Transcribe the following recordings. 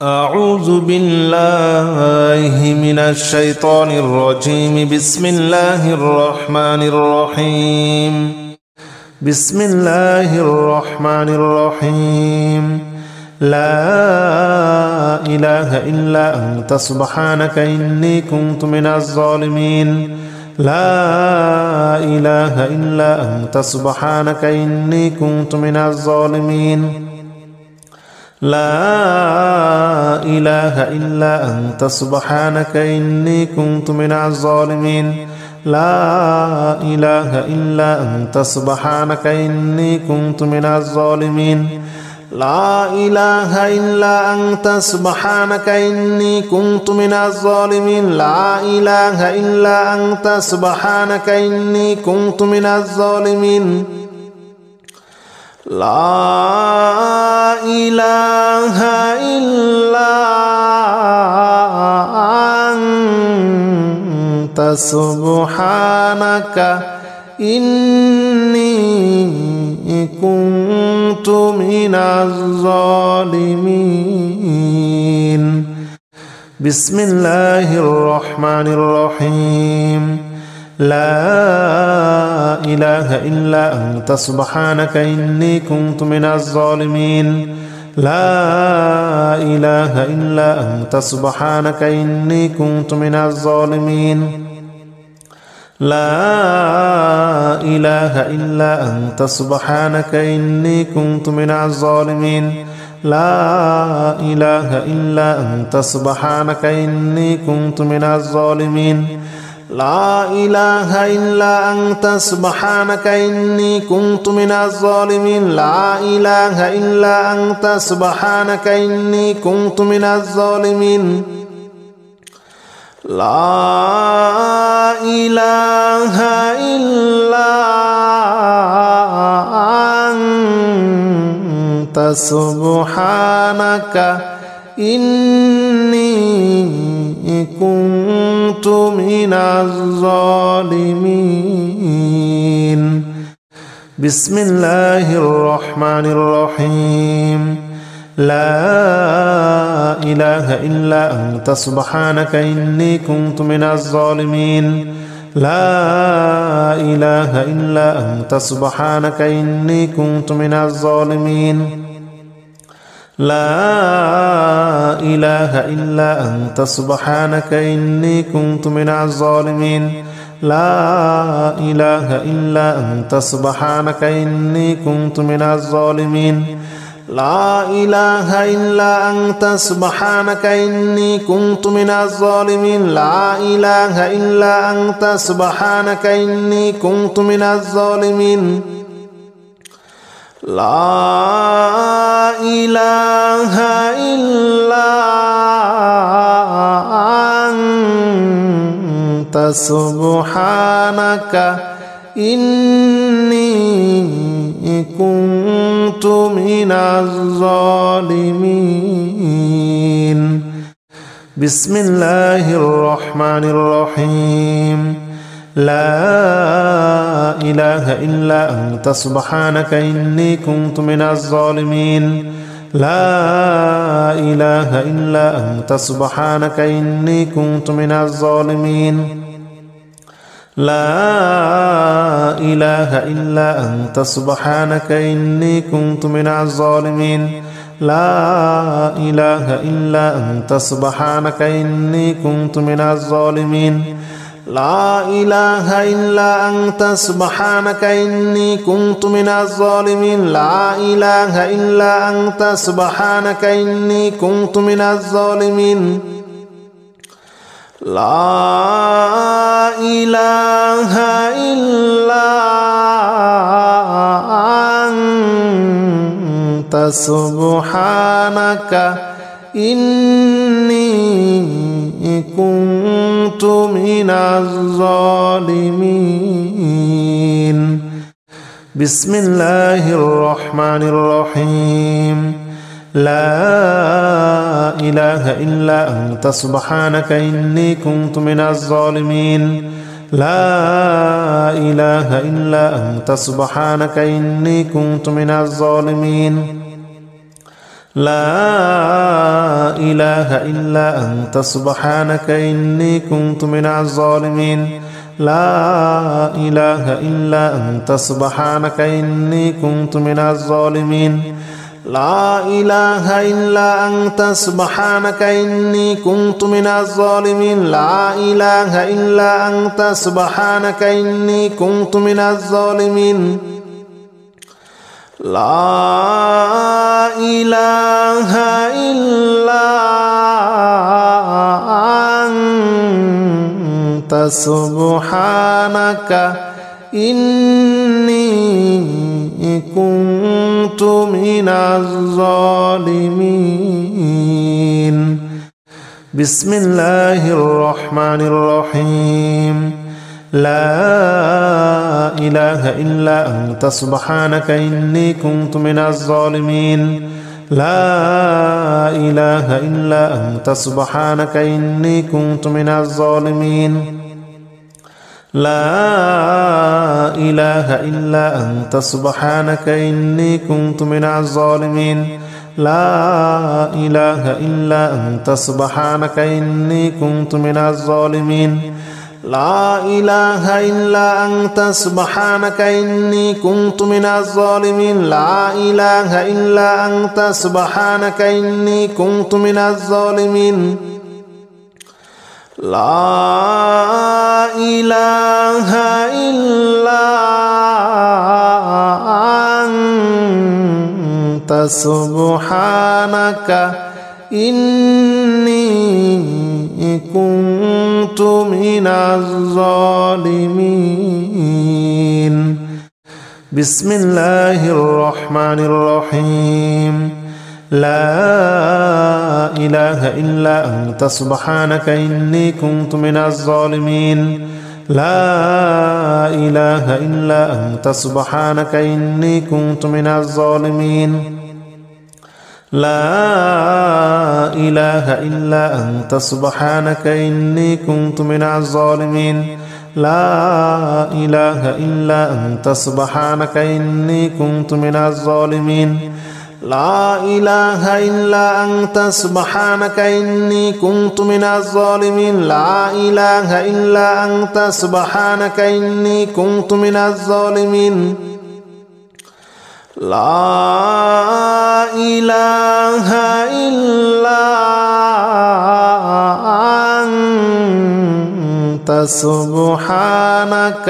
أعوذ بالله من الشيطان الرجيم. بسم الله الرحمن الرحيم. بسم الله الرحمن الرحيم. لا إله إلا أنت سبحانك إني كنت من الظالمين. لا إله إلا أنت سبحانك إني كنت من الظالمين. لا إله إلا أنت سبحانك إني كنت من الظالمين. لا إله إلا أنت سبحانك إني كنت من الظالمين. لا إله إلا أنت سبحانك إني كنت من الظالمين. لا إله إلا أنت سبحانك إني كنت من الظالمين. لا إله إلا أنت سبحانك إني كنت من الظالمين. بسم الله الرحمن الرحيم. لا إله إلا أنت سبحانك إني كنت من الظالمين. لا إله إلا أنت سبحانك إني كنت من الظالمين. لا إله إلا أنت سبحانك إني كنت من الظالمين. لا إله إلا أنت سبحانك إني كنت من الظالمين. لا إله إلا أنت سبحانك إني كنت من الظالمين. لا إله إلا أنت سبحانك إني كنت من الظالمين. لا إله إلا أنت سبحانك إني كنت من الظالمين. بسم الله الرحمن الرحيم. لا إله إلا أنت سبحانك إني كنت من الظالمين. لا إله إلا أنت سبحانك إني كنت من الظالمين. لا إله إلا أنت سبحانك إني كنت من الظالمين. لا إله إلا أنت سبحانك إني كنت من الظالمين. لا إله إلا أنت سبحانك إني كنت من الظالمين. لا إله إلا أنت سبحانك إني كنت من الظالمين. لا إله إلا أنت سبحانك إني كنت من الظالمين. بسم الله الرحمن الرحيم. لا إله إلا أنت سبحانك إني كنت من الظالمين. لا إله إلا أنت سبحانك إني كنت من الظالمين. لا إله إلا أنت سبحانك إني كنت من الظالمين. لا إله إلا أنت سبحانك إني كنت من الظالمين. لا إله إلا أنت سبحانك إني كنت من الظالمين. لا إله إلا أنت سبحانك إني كنت من الظالمين. لا إله إلا أنت سبحانك إني كنت من الظالمين. بسم الله الرحمن الرحيم. لا إله إلا أنت سبحانك إني كنت من الظالمين. لا إله إلا أنت سبحانك إني كنت من الظالمين. لا إله إلا أنت سبحانك إني كنت من الظالمين لا إله إلا أنت سبحانك إني كنت من الظالمين لا إله إلا أنت سبحانك إني كنت من الظالمين لا إله إلا أنت سبحانك إني كنت من الظالمين لا إله إلا أنت سبحانك إني كنت من الظالمين بسم الله الرحمن الرحيم لا إله إلا أنت سبحانك إني كنت من الظالمين لا إله إلا أنت سبحانك إني كنت من الظالمين لا إله إلا أنت سبحانك إني كنت من الظالمين لا إله إلا أنت سبحانك إني كنت من الظالمين لا إله إلا أنت سبحانك إني كنت من الظالمين لا إله إلا أنت سبحانك إني كنت من الظالمين لا إله إلا أنت سبحانك إني كنت من الظالمين بسم الله الرحمن الرحيم لا إله إلا أنت سبحانك إني كنت من الظالمين لا إله إلا أنت سبحانك إني كنت من الظالمين لا إله إلا أنت سبحانك إني كنت من الظالمين لا إله إلا أنت سبحانك إني كنت من الظالمين لا إله إلا أنت سبحانك إني كنت من الظالمين لا إله إلا أنت سبحانك إني كنت من الظالمين لا إله إلا أنت سبحانك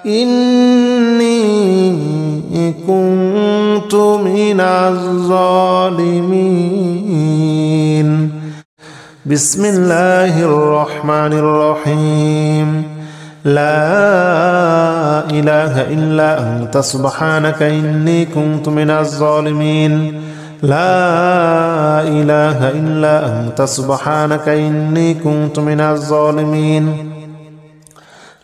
إني كنت من الظالمين بسم الله الرحمن الرحيم لا إله إلا أنت سبحانك إني كنت من الظالمين لا إله إلا أنت سبحانك إني كنت من الظالمين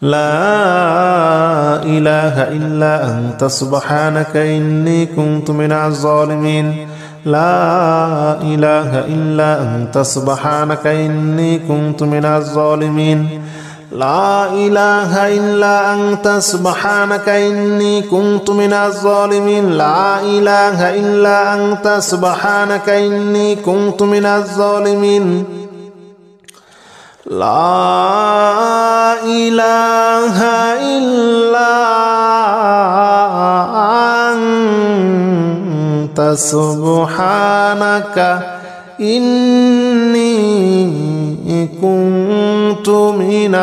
لا إله إلا أنت سبحانك إني كنت من الظالمين لا إله إلا أنت سبحانك إني كنت من الظالمين لا إله إلا أنت سبحانك إني كنت من الظالمين لا إله إلا أنت سبحانك إني كنت من الظالمين لا إله إلا أنت سبحانك إني كنت من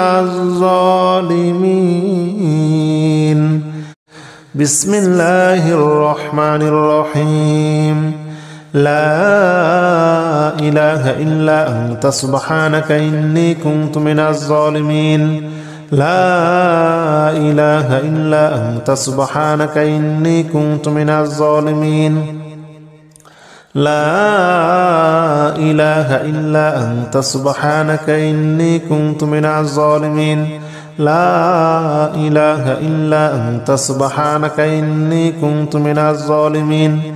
الظالمين بسم الله الرحمن الرحيم لا إله إلا أنت سبحانك إني كنت من الظالمين لا إله إلا أنت سبحانك إني كنت من الظالمين لا إله إلا أنت سبحانك إني كنت من الظالمين لا إله إلا أنت سبحانك إني كنت من الظالمين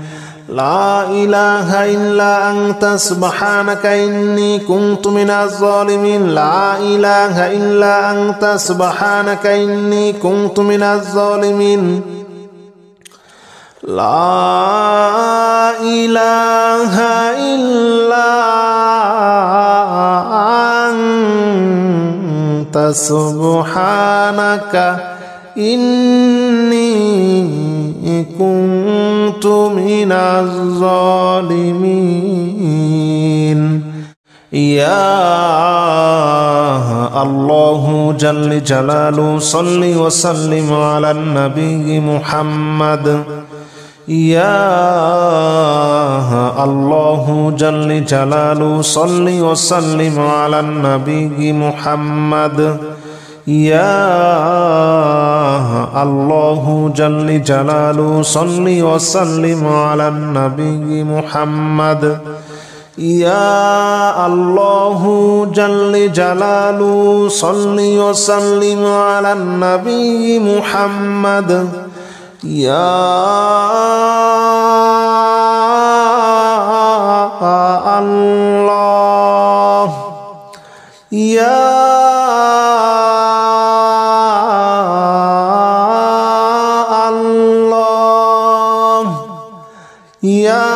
لا إله إلا أنت سبحانك إني كنت من الظالمين لا إله إلا أنت سبحانك إني كنت من الظالمين لا إله إلا سبحانك إني كنت من الظالمين يا الله جل جلاله صل وسلم على النبي محمد يا الله جل جلاله صل وسلم على النبي محمد يا الله جل جلاله صل وسلم على النبي محمد يا الله جل جلاله صل وسلم على النبي محمد يا الله يا الله يا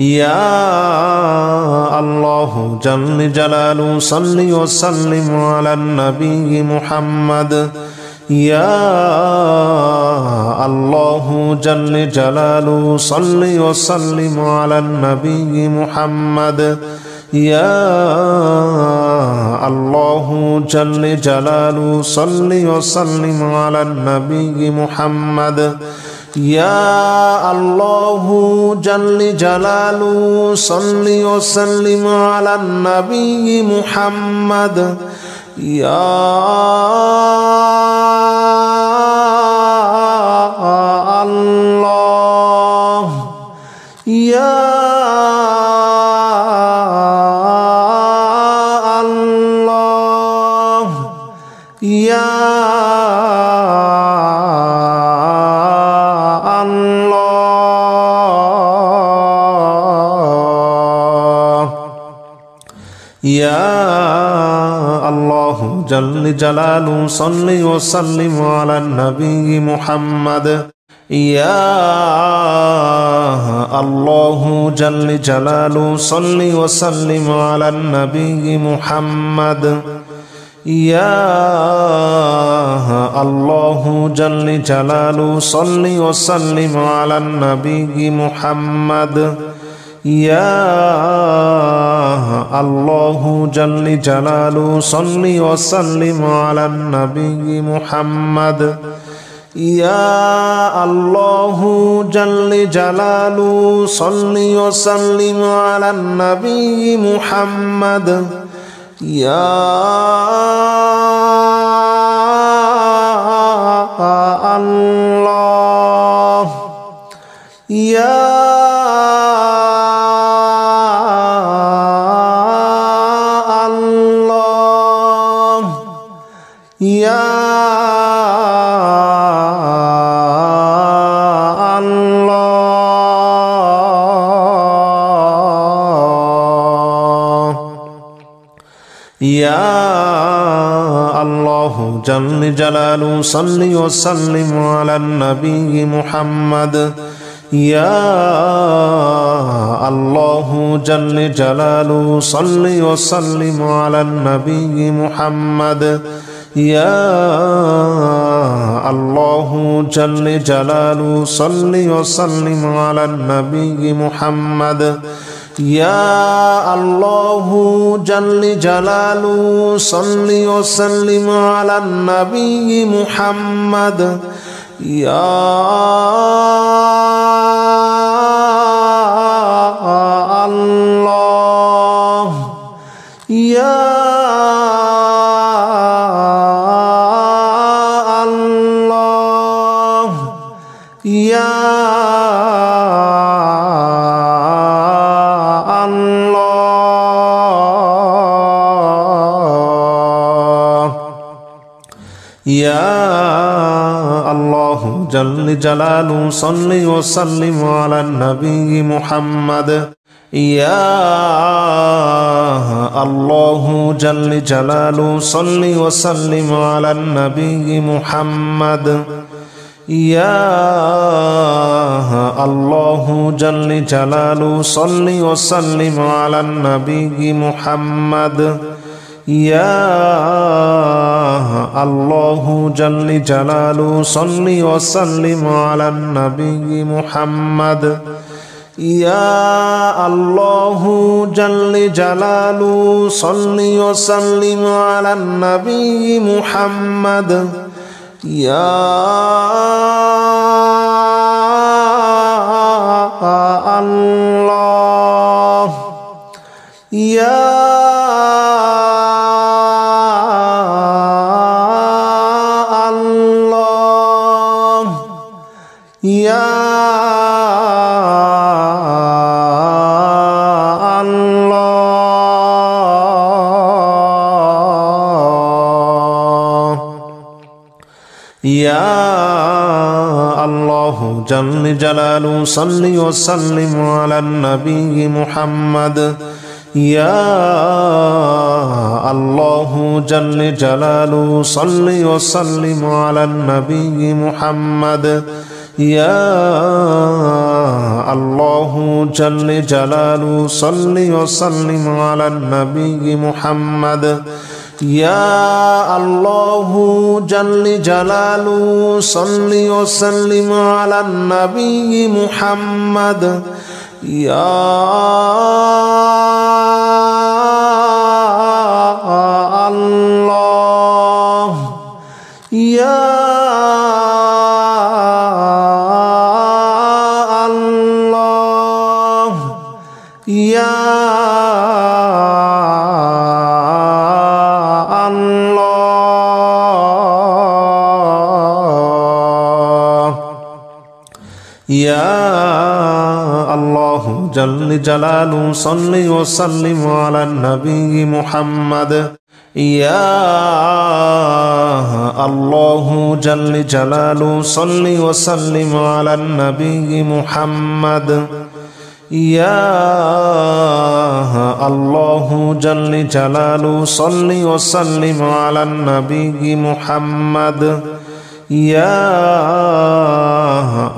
يا الله جل جلاله صل وسلم على النبي محمد يا الله جل جلاله صل وسلم على النبي محمد يا الله جل جلاله صل وسلم على النبي محمد يا الله جل جلاله صل وسلم على النبي محمد يا الله يا الله يا يا الله جل جلاله صل وسلم على النبي محمد يا الله جل جلاله صل وسلم على النبي محمد يا الله جل جلاله صل وسلم على النبي محمد يا الله جل جلاله صل وسلم على النبي محمد يا الله جل جلاله صل وسلم على النبي محمد يا الله يا يا الله يا الله جل جلاله صل وسلم على النبي محمد يا الله جل جلاله صل وسلم على النبي محمد يا الله جل جلاله صل وسلم على النبي محمد يا الله جل جلاله صل وسلم على النبي محمد يا الله يا يا الله يا الله جل جلاله صل وسلم على النبي محمد يا الله جل جلاله صل وسلم على النبي محمد يا الله جل جلاله صل وسلم على النبي محمد يا الله جل جلاله صل وسلم على النبي محمد يا الله جل جلاله صل وسلم على النبي محمد يا الله يا الله يا يا الله جل جلاله صل وسلم على النبي محمد يا الله جل جلاله صل وسلم على النبي محمد يا الله جل جلاله صل وسلم على النبي محمد يا الله جل جلاله صل وسلم على النبي محمد يا الله يا الله يا يا الله جل جلاله صل وسلم على النبي محمد يا الله جل جلاله صل وسلم على النبي محمد يا الله جل جلاله صل وسلم على النبي محمد يا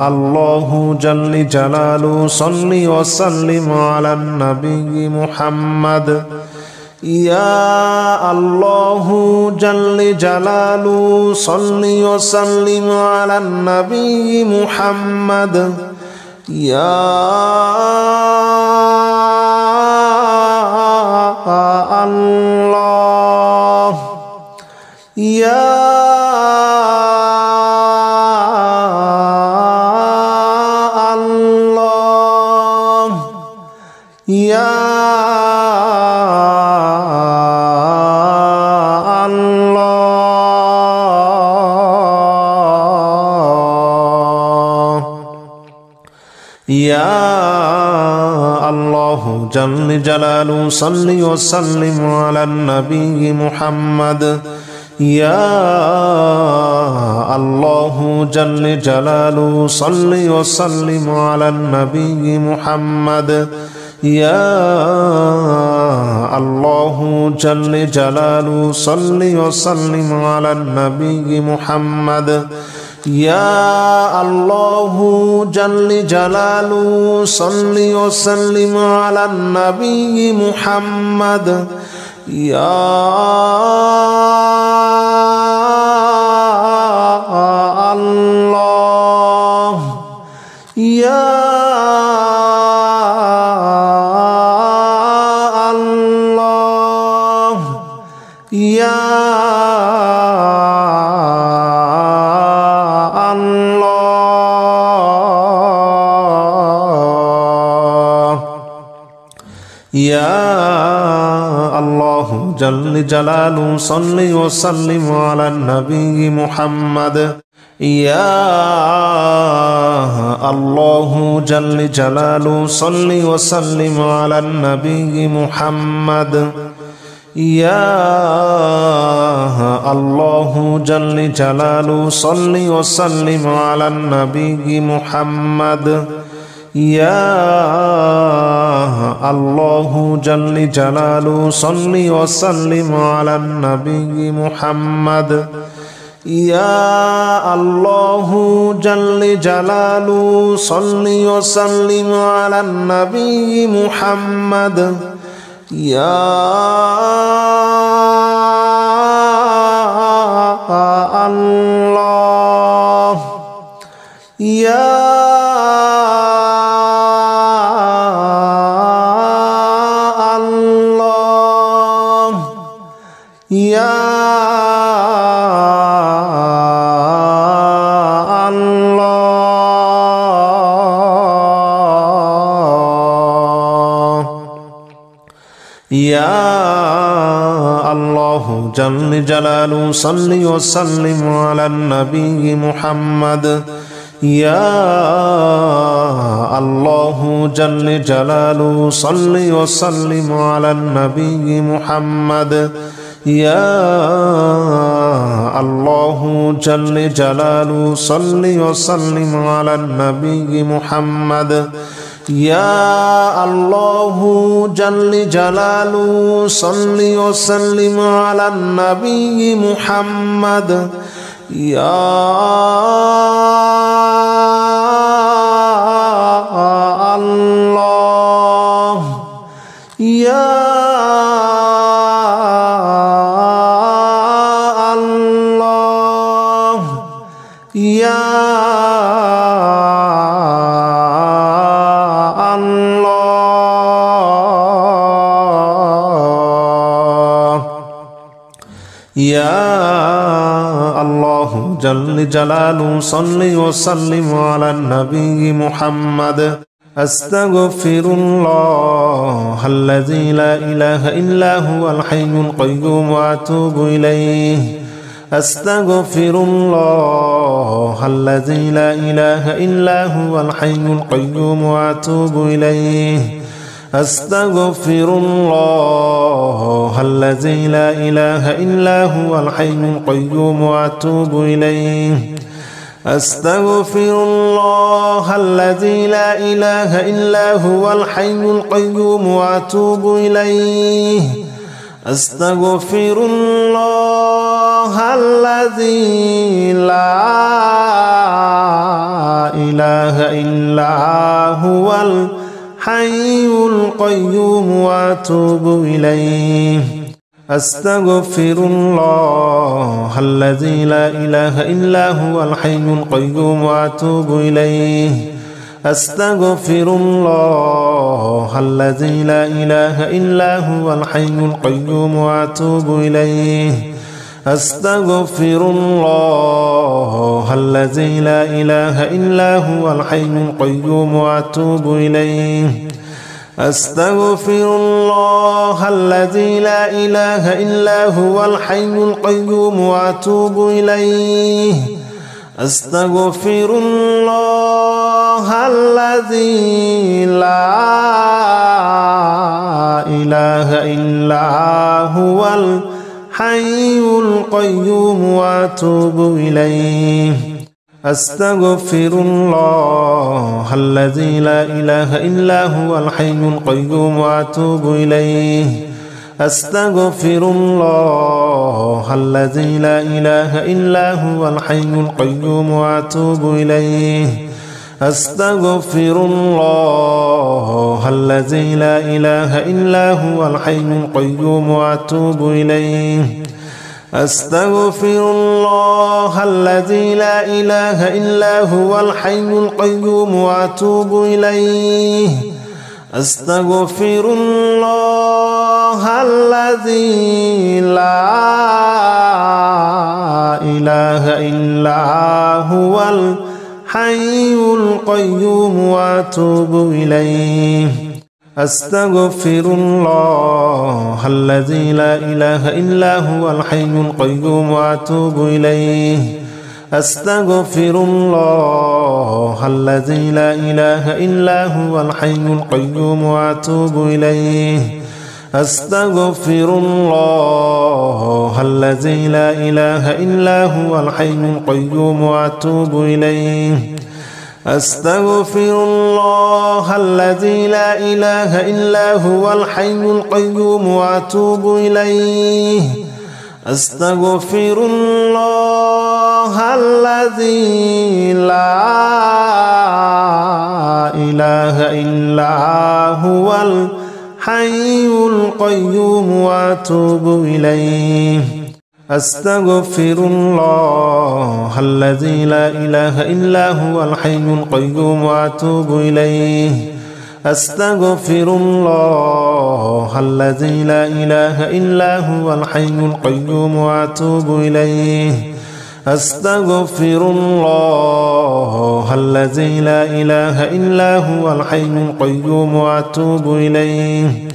الله جل جلاله صل وسلم على النبي محمد يا الله جل جلاله صل وسلم على النبي محمد يا الله يا يا الله يا الله جل جلاله صل وسلم على النبي محمد يا الله جل جلاله صل وسلم على النبي محمد يا الله جل جلاله صل وسلم على النبي محمد يا الله جل جلاله صل وسلم على النبي محمد يا الله يا يا الله يا الله جل جلاله صل وسلم على النبي محمد يا الله جل جلاله صل وسلم على النبي محمد يا الله جل جلاله صل وسلم على النبي محمد يا الله جل جلاله صل وسلم على النبي محمد يا الله جل جلاله صل وسلم على النبي محمد يا الله يا الله يا الله جل جلاله صل وسلم على النبي محمد يا الله جل جلاله صل وسلم على النبي محمد يا الله جل جلاله صل وسلم على النبي محمد يا الله جل جلاله صل وسلم على النبي محمد يا الله يا الله يا يا الله جل جلاله صل وسلم على النبي محمد أستغفر الله الذي لا إله إلا هو الحي القيوم وأتوب إليه أستغفر الله الذي لا إله إلا هو الحي القيوم وأتوب إليه أستغفر الله الذي لا إله إلا هو الحي القيوم وأتوب إليه أستغفر الله الذي لا إله إلا هو الحي القيوم وأتوب إليه أستغفر الله الذي لا إله إلا هو الحي القيوم وأتوب إليه أستغفر الله الذي لا إله إلا هو الحي القيوم وأتوب إليه أستغفر الله الذي لا إله إلا هو الحي القيوم وأتوب إليه أستغفر الله الذي لا إله إلا هو الحي القيوم وأتوب إليه أستغفر الله الذي لا إله إلا هو الحي القيوم وأتوب إليه أستغفر الله الذي لا إله إلا هو الحي القيوم وأتوب إليه أستغفر الله الذي لا إله إلا هو الحي القيوم وأتوب إليه أستغفر الله الذي لا إله إلا هو الحي القيوم وأتوب إليه أستغفر الله الذي لا إله إلا هو الحي القيوم وأتوب إليه أستغفر الله الذي لا إله إلا هو الحي القيوم وأتوب إليه أستغفر الله الذي لا إله إلا هو الحي القيوم وأتوب إليه أستغفر الله الذي لا إله إلا هو الحي القيوم وأتوب إليه أستغفر الله الذي لا إله إلا هو الحي القيوم وأتوب إليه أستغفر الله الذي لا إله إلا هو الحي القيوم وأتوب إليه أستغفر الله الذي لا إله إلا هو الحي القيوم وأتوب إليه أستغفر الله الذي لا إله إلا هو الحي القيوم وأتوب إليه أستغفر الله الذي لا إله إلا هو الحي القيوم وأتوب إليه أستغفر الله الذي لا إله إلا هو الحي القيوم وأتوب إليه أستغفر الله الذي لا إله إلا هو الحي القيوم وأتوب إليه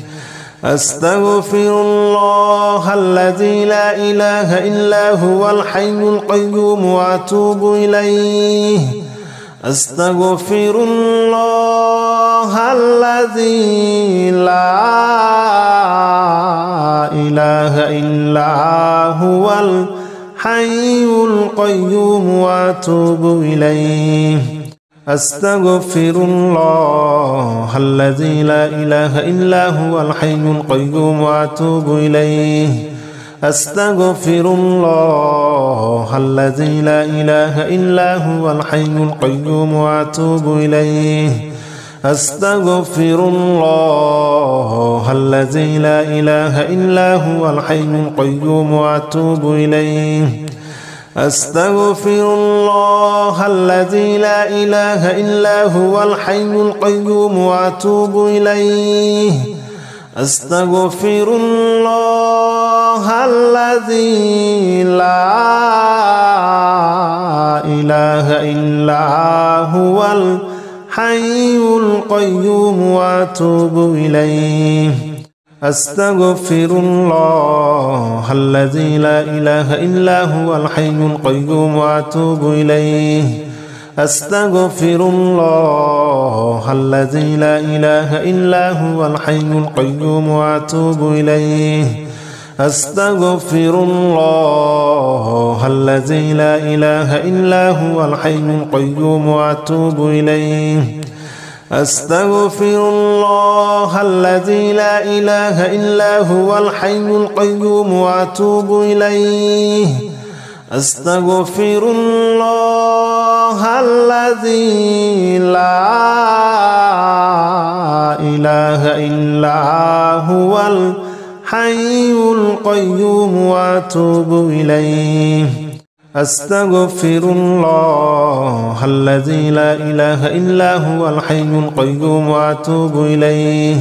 أستغفر الله الذي لا إله إلا هو الحي القيوم وأتوب إليه أستغفر الله الذي لا إله إلا هو الحي القيوم وأتوب إليه أستغفر الله الذي لا إله إلا هو الحي القيوم وأتوب إليه أستغفر الله الذي لا إله إلا هو الحي القيوم وأتوب إليه أستغفر الله الذي لا إله إلا هو الحي القيوم وأتوب إليه أستغفر الله الذي لا إله إلا هو الحي القيوم وأتوب إليه أستغفر الله الذي لا إله إلا هو الحي القيوم وأتوب إليه أستغفر الله الذي لا إله إلا هو الحي القيوم وأتوب إليه أستغفر الله الذي لا إله إلا هو الحي القيوم وأتوب إليه أستغفر الله الذي لا إله إلا هو الحي القيوم وأتوب إليه أستغفر الله الذي لا إله إلا هو الحي القيوم وأتوب إليه أستغفر الله الذي لا إله إلا هو الحي القيوم وأتوب إليه أستغفر الله الذي لا إله إلا هو الحي القيوم وأتوب إليه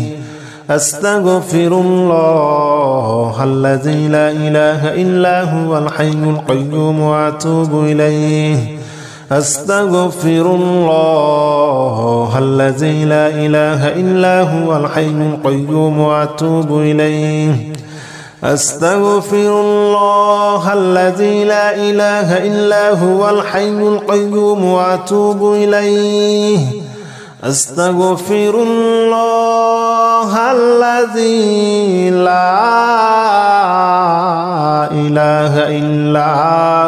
أستغفر الله الذي لا إله إلا هو الحي القيوم وأتوب إليه أستغفر الله الذي لا إله إلا هو الحي القيوم وأتوب إليه أستغفر الله الذي لا إله إلا هو الحي القيوم وأتوب إليه أستغفر الله الذي لا إله إلا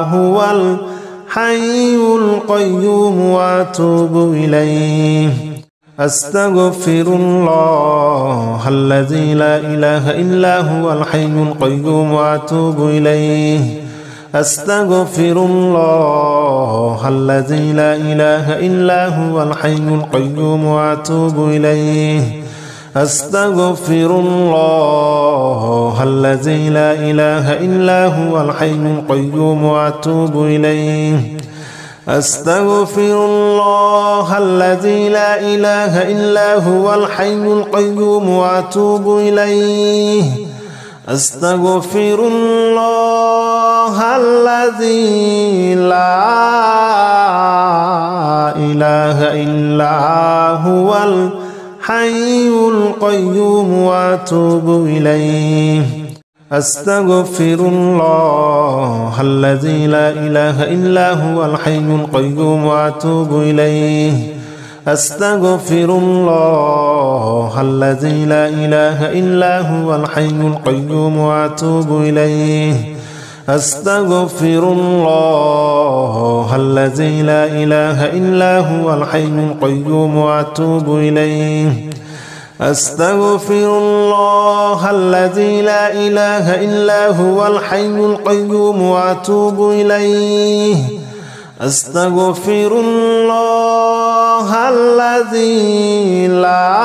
هو الحي القيوم وأتوب إليه أستغفر الله الذي لا إله إلا هو الحي القيوم وأتوب إليه أستغفر الله الذي لا إله إلا هو الحي القيوم وأتوب إليه أستغفر الله الذي لا إله إلا هو الحي القيوم وأتوب إليه أستغفر الله الذي لا إله إلا هو الحي القيوم وأتوب إليه أستغفر الله الذي لا إله إلا هو الحي القيوم وأتوب إليه أستغفر الله الذي لا إله إلا هو الحي القيوم وأتوب إليه أستغفر الله الذي لا إله إلا هو الحي القيوم وأتوب إليه أستغفر الله الذي لا إله إلا هو الحي القيوم وأتوب إليه أستغفر الله الذي لا إله إلا هو الحي القيوم وأتوب إليه أستغفر الله الذي لا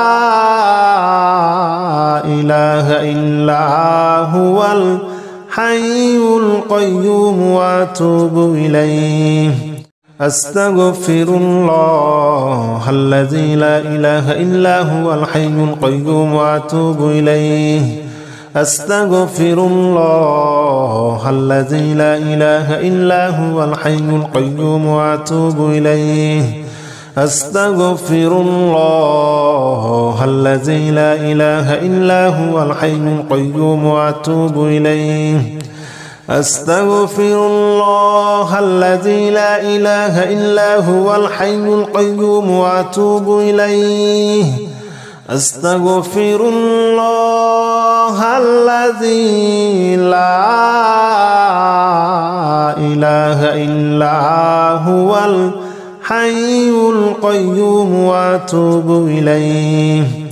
إله إلا هو الحي القيوم وأتوب إليه أستغفر الله الذي لا إله إلا هو الحي القيوم وأتوب إليه أستغفر الله الذي لا إله إلا هو الحي القيوم وأتوب إليه أستغفر الله الذي لا إله إلا هو الحي القيوم وأتوب إليه أستغفر الله الذي لا إله إلا هو الحي القيوم وأتوب إليه أستغفر الله الذي لا إله إلا هو الحي القيوم وأتوب إليه